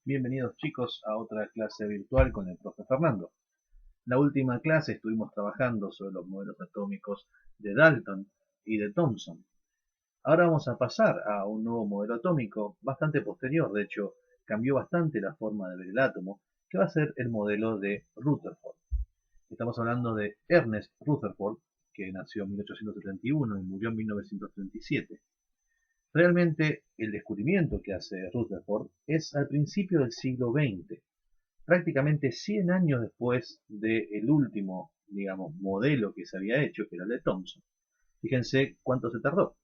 Bienvenidos chicos a otra clase virtual con el profe Fernando. La última clase estuvimos trabajando sobre los modelos atómicos de Dalton y de Thomson. Ahora vamos a pasar a un nuevo modelo atómico bastante posterior, de hecho cambió bastante la forma de ver el átomo, que va a ser el modelo de Rutherford. Estamos hablando de Ernest Rutherford, que nació en 1871 y murió en 1937. Realmente el descubrimiento que hace Rutherford es al principio del siglo XX, prácticamente 100 años después del último, digamos, modelo que se había hecho, que era el de Thomson. Fíjense cuánto se tardó.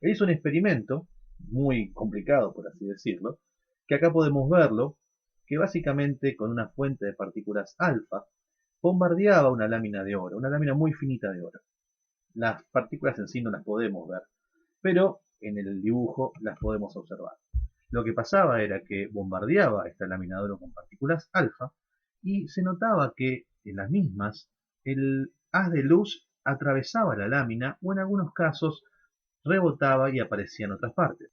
Él hizo un experimento muy complicado, por así decirlo, que acá podemos verlo, que básicamente con una fuente de partículas alfa bombardeaba una lámina de oro, una lámina muy finita de oro. Las partículas en sí no las podemos ver, pero en el dibujo las podemos observar. Lo que pasaba era que bombardeaba esta lámina de oro con partículas alfa y se notaba que en las mismas el haz de luz atravesaba la lámina o en algunos casos rebotaba y aparecía en otras partes.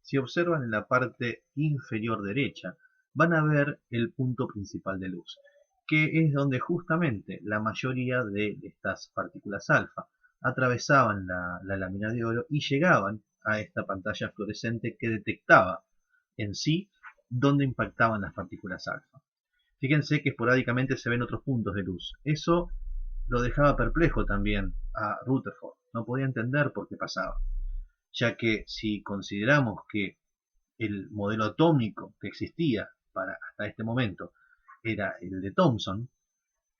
Si observan en la parte inferior derecha, van a ver el punto principal de luz, que es donde justamente la mayoría de estas partículas alfa atravesaban la lámina de oro y llegaban a esta pantalla fluorescente que detectaba en sí dónde impactaban las partículas alfa. Fíjense que esporádicamente se ven otros puntos de luz. Eso lo dejaba perplejo también a Rutherford. No podía entender por qué pasaba, ya que si consideramos que el modelo atómico que existía para hasta este momento era el de Thomson,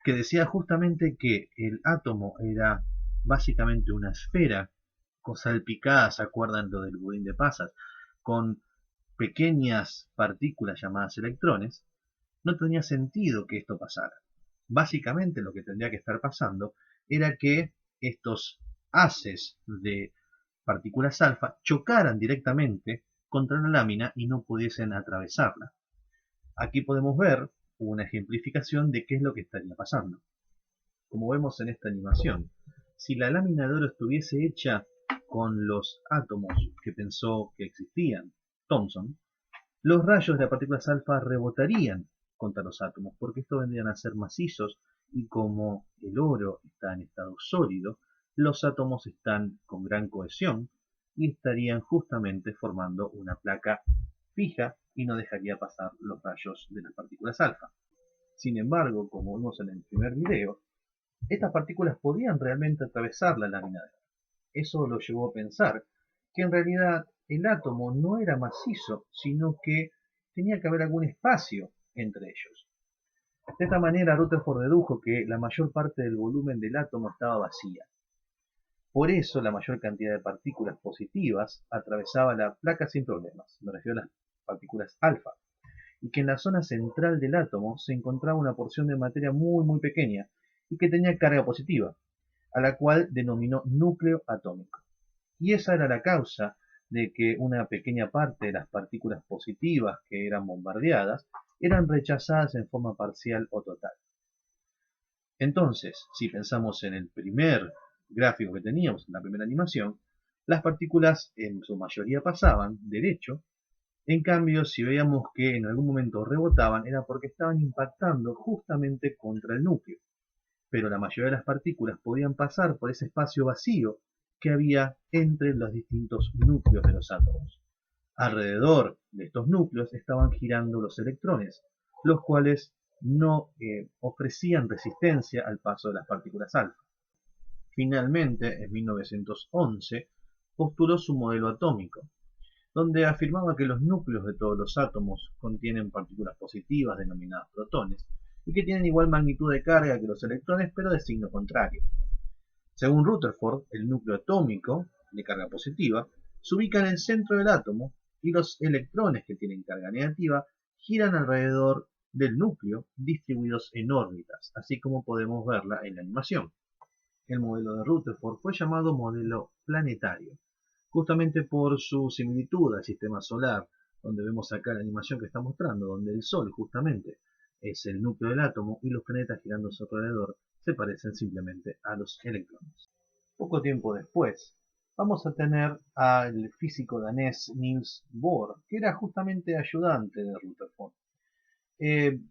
que decía justamente que el átomo era básicamente una esfera salpicada, ¿se acuerdan lo del budín de pasas? Con pequeñas partículas llamadas electrones, no tenía sentido que esto pasara. Básicamente lo que tendría que estar pasando era que estos haces de partículas alfa chocaran directamente contra la lámina y no pudiesen atravesarla. Aquí podemos ver una ejemplificación de qué es lo que estaría pasando. Como vemos en esta animación, si la lámina de oro estuviese hecha con los átomos que pensó que existían Thomson, los rayos de las partículas alfa rebotarían contra los átomos, porque estos vendrían a ser macizos y como el oro está en estado sólido, los átomos están con gran cohesión y estarían justamente formando una placa fija y no dejaría pasar los rayos de las partículas alfa. Sin embargo, como vimos en el primer video, estas partículas podían realmente atravesar la lámina de oro. Eso lo llevó a pensar que en realidad el átomo no era macizo, sino que tenía que haber algún espacio entre ellos. De esta manera, Rutherford dedujo que la mayor parte del volumen del átomo estaba vacía. Por eso, la mayor cantidad de partículas positivas atravesaba la placa sin problemas, me refiero a las partículas alfa, y que en la zona central del átomo se encontraba una porción de materia muy pequeña y que tenía carga positiva, a la cual denominó núcleo atómico. Y esa era la causa de que una pequeña parte de las partículas positivas que eran bombardeadas eran rechazadas en forma parcial o total. Entonces, si pensamos en el primer gráfico que teníamos, en la primera animación, las partículas en su mayoría pasaban derecho. En cambio, si veíamos que en algún momento rebotaban, era porque estaban impactando justamente contra el núcleo. Pero la mayoría de las partículas podían pasar por ese espacio vacío que había entre los distintos núcleos de los átomos. Alrededor de estos núcleos estaban girando los electrones, los cuales no ofrecían resistencia al paso de las partículas alfa. Finalmente, en 1911, postuló su modelo atómico, donde afirmaba que los núcleos de todos los átomos contienen partículas positivas denominadas protones y que tienen igual magnitud de carga que los electrones pero de signo contrario. Según Rutherford, el núcleo atómico de carga positiva se ubica en el centro del átomo y los electrones que tienen carga negativa giran alrededor del núcleo distribuidos en órbitas, así como podemos verla en la animación. El modelo de Rutherford fue llamado modelo planetario, justamente por su similitud al sistema solar, donde vemos acá la animación que está mostrando, donde el Sol justamente es el núcleo del átomo y los planetas girando a su alrededor se parecen simplemente a los electrones. Poco tiempo después, vamos a tener al físico danés Niels Bohr, que era justamente ayudante de Rutherford.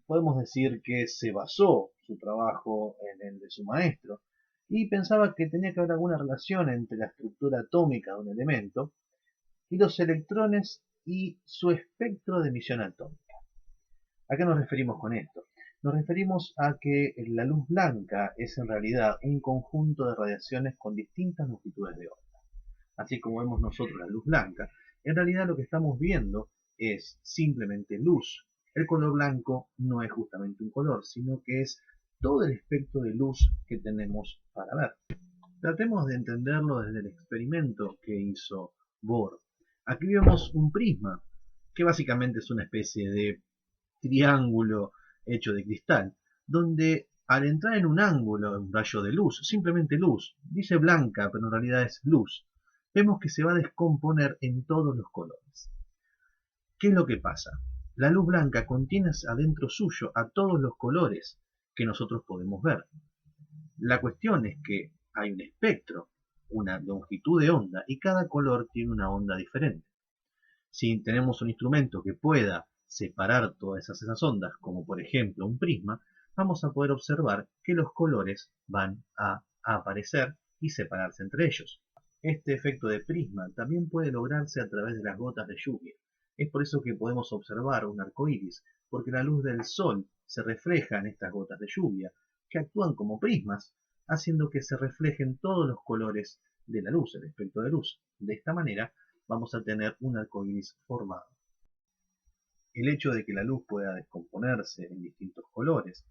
Podemos decir que se basó su trabajo en el de su maestro y pensaba que tenía que haber alguna relación entre la estructura atómica de un elemento y los electrones y su espectro de emisión atómica. ¿A qué nos referimos con esto? Nos referimos a que la luz blanca es en realidad un conjunto de radiaciones con distintas longitudes de onda. Así como vemos nosotros la luz blanca, en realidad lo que estamos viendo es simplemente luz. El color blanco no es justamente un color, sino que es todo el espectro de luz que tenemos para ver. Tratemos de entenderlo desde el experimento que hizo Bohr. Aquí vemos un prisma, que básicamente es una especie de triángulo hecho de cristal, donde al entrar en un ángulo, un rayo de luz, simplemente luz, dice blanca, pero en realidad es luz, vemos que se va a descomponer en todos los colores. ¿Qué es lo que pasa? La luz blanca contiene adentro suyo a todos los colores que nosotros podemos ver. La cuestión es que hay un espectro, una longitud de onda, y cada color tiene una onda diferente. Si tenemos un instrumento que pueda separar todas esas ondas, como por ejemplo un prisma, vamos a poder observar que los colores van a aparecer y separarse entre ellos. Este efecto de prisma también puede lograrse a través de las gotas de lluvia. Es por eso que podemos observar un arco iris, porque la luz del sol se refleja en estas gotas de lluvia, que actúan como prismas, haciendo que se reflejen todos los colores de la luz, el espectro de luz. De esta manera vamos a tener un arco iris formado. El hecho de que la luz pueda descomponerse en distintos colores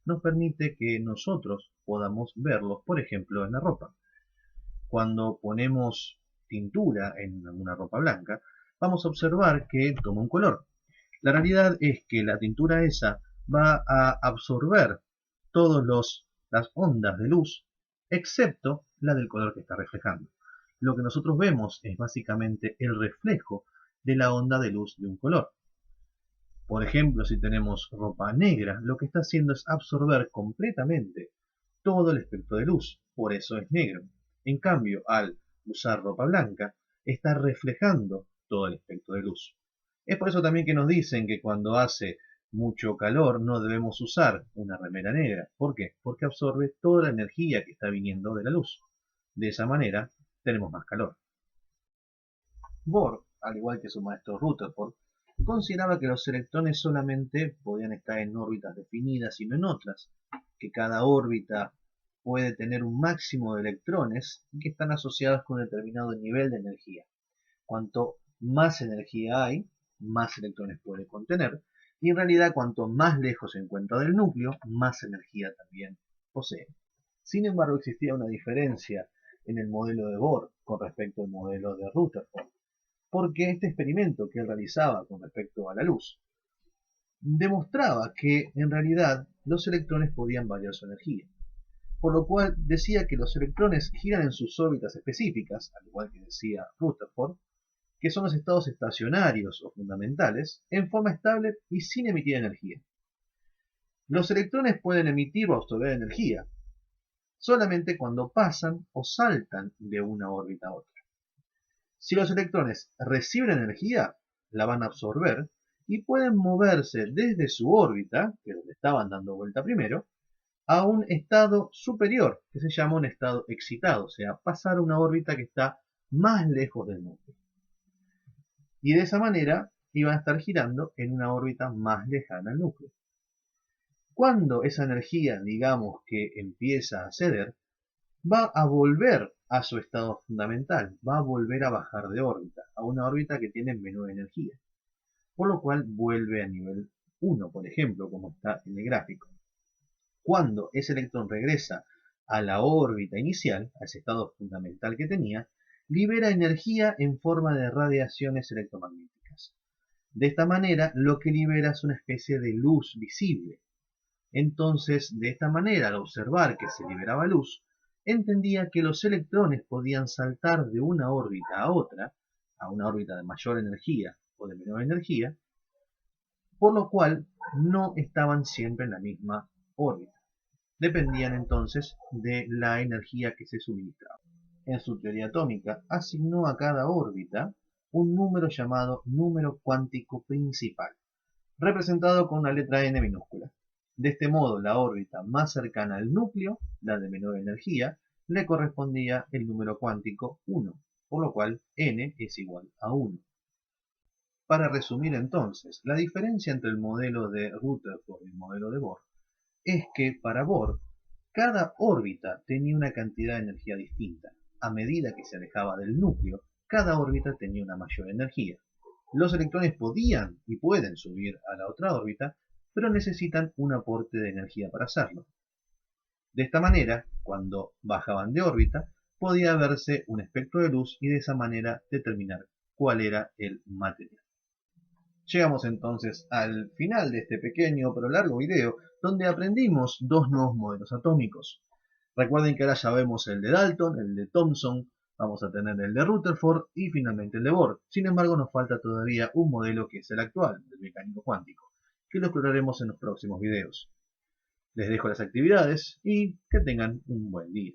nos permite que nosotros podamos verlos, por ejemplo, en la ropa. Cuando ponemos tintura en una ropa blanca, vamos a observar que toma un color. La realidad es que la tintura esa va a absorber todas las ondas de luz, excepto la del color que está reflejando. Lo que nosotros vemos es básicamente el reflejo de la onda de luz de un color. Por ejemplo, si tenemos ropa negra, lo que está haciendo es absorber completamente todo el espectro de luz, por eso es negro. En cambio, al usar ropa blanca, está reflejando todo el espectro de luz. Es por eso también que nos dicen que cuando hace mucho calor no debemos usar una remera negra. ¿Por qué? Porque absorbe toda la energía que está viniendo de la luz. De esa manera tenemos más calor. Bohr, al igual que su maestro Rutherford, consideraba que los electrones solamente podían estar en órbitas definidas y no en otras, que cada órbita puede tener un máximo de electrones y que están asociados con un determinado nivel de energía. Cuanto más energía hay, más electrones puede contener, y en realidad cuanto más lejos se encuentra del núcleo, más energía también posee. Sin embargo, existía una diferencia en el modelo de Bohr con respecto al modelo de Rutherford, porque este experimento que él realizaba con respecto a la luz demostraba que en realidad los electrones podían variar su energía, por lo cual decía que los electrones giran en sus órbitas específicas, al igual que decía Rutherford, que son los estados estacionarios o fundamentales, en forma estable y sin emitir energía. Los electrones pueden emitir o absorber energía solamente cuando pasan o saltan de una órbita a otra. Si los electrones reciben energía, la van a absorber y pueden moverse desde su órbita, que es donde estaban dando vuelta primero, a un estado superior, que se llama un estado excitado, o sea, pasar a una órbita que está más lejos del núcleo. Y de esa manera iban a estar girando en una órbita más lejana al núcleo. Cuando esa energía, digamos que empieza a ceder, va a volver a su estado fundamental, va a volver a bajar de órbita, a una órbita que tiene menor energía, por lo cual vuelve a nivel 1, por ejemplo, como está en el gráfico. Cuando ese electrón regresa a la órbita inicial, a ese estado fundamental que tenía, libera energía en forma de radiaciones electromagnéticas. De esta manera, lo que libera es una especie de luz visible. Entonces, de esta manera, al observar que se liberaba luz, entendía que los electrones podían saltar de una órbita a otra, a una órbita de mayor energía o de menor energía, por lo cual no estaban siempre en la misma órbita. Dependían entonces de la energía que se suministraba. en su teoría atómica, asignó a cada órbita un número llamado número cuántico principal, representado con una letra n minúscula. De este modo, la órbita más cercana al núcleo, la de menor energía, le correspondía el número cuántico 1, por lo cual n es igual a 1. Para resumir entonces, la diferencia entre el modelo de Rutherford y el modelo de Bohr es que para Bohr, cada órbita tenía una cantidad de energía distinta. A medida que se alejaba del núcleo, cada órbita tenía una mayor energía. Los electrones podían y pueden subir a la otra órbita, pero necesitan un aporte de energía para hacerlo. De esta manera, cuando bajaban de órbita, podía verse un espectro de luz y de esa manera determinar cuál era el material. Llegamos entonces al final de este pequeño pero largo video donde aprendimos dos nuevos modelos atómicos. Recuerden que ahora ya vemos el de Dalton, el de Thomson, vamos a tener el de Rutherford y finalmente el de Bohr. Sin embargo, nos falta todavía un modelo que es el actual, el mecánico cuántico, que lo exploraremos en los próximos videos. Les dejo las actividades y que tengan un buen día.